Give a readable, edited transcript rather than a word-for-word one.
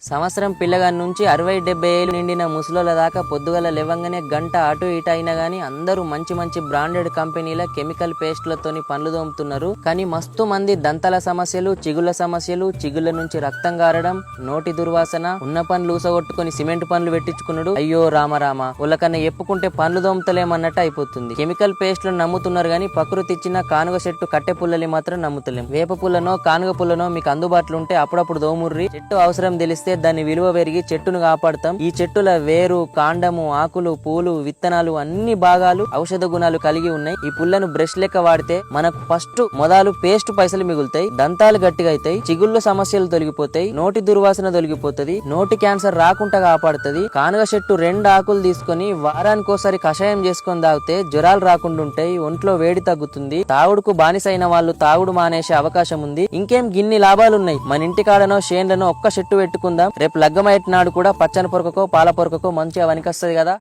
సంవత్సరం పిల్లగాని నుంచి 60-70 ఏళ్ళు నిండిన ముసలోళ్ళ దాకా పొద్దుగల లేవంగానే గంట అటు ఇటు అయినా గానీ అందరూ మంచి మంచి బ్రాండెడ్ కంపెనీల కెమికల్ పేస్ట్లతోని పనులు తోముతున్నారు. కానీ మస్తు మంది దంతాల సమస్యలు, చిగుళ్ళ సమస్యలు, చిగుళ్ళ నుంచి రక్తం గారడం, నోటి దుర్వాసన, ఉన్న పనులు ఊసగొట్టుకుని సిమెంట్ పనులు పెట్టించుకున్నాడు. అయ్యో రామరామ, వాళ్ళకన్నా ఎప్పుకుంటే పనులు దోముతలేమన్నట్టు అయిపోతుంది. కెమికల్ పేస్ట్లను నమ్ముతున్నారు గానీ ప్రకృతి ఇచ్చిన కానుగ చెట్టు కట్టె పుల్లని మాత్రం నమ్ముతలేం. వేప పుల్లనో కానుగ పుల్లనో మీకు అందుబాటులో ఉంటే అప్పుడప్పుడు దోముర్రి. చెట్టు అవసరం తెలిస్తే దాన్ని విలువ పెరిగి చెట్టును కాపాడుతాం. ఈ చెట్టుల వేరు, కాండము, ఆకులు, పూలు, విత్తనాలు అన్ని భాగాలు ఔషధ గుణాలు కలిగి ఉన్నాయి. ఈ పుల్లను బ్రష్ లెక్క వాడితే మనకు ఫస్ట్ మొదలు పేస్ట్ పైసలు మిగులుతాయి, దంతాలు గట్టిగా అవుతాయి, చిగుళ్ళు సమస్యలు తొలగిపోతాయి, నోటి దుర్వాసన తొలగిపోతుంది, నోటి క్యాన్సర్ రాకుండా కాపాడుతుంది. కానుగ చెట్టు 2 ఆకులు తీసుకొని వారానికోసారి కషాయం చేసుకొని తాగితే జ్వరాలు రాకుండా ఉంటాయి, ఒంట్లో వేడి తగ్గుతుంది. తాగుడుకు బానిసైన వాళ్ళు తాగుడు మానేసే అవకాశం ఉంది. ఇంకేం గిన్ని లాభాలున్నాయి. మన ఇంటికాడనో షేన్లనో ఒక్క చెట్టు పెట్టుకుందాం. రేపు లగ్గమయ్యేటి నాడు కూడా పచ్చని పొరకకో పాల పొరకకో మంచిగా వనికొస్తది కదా.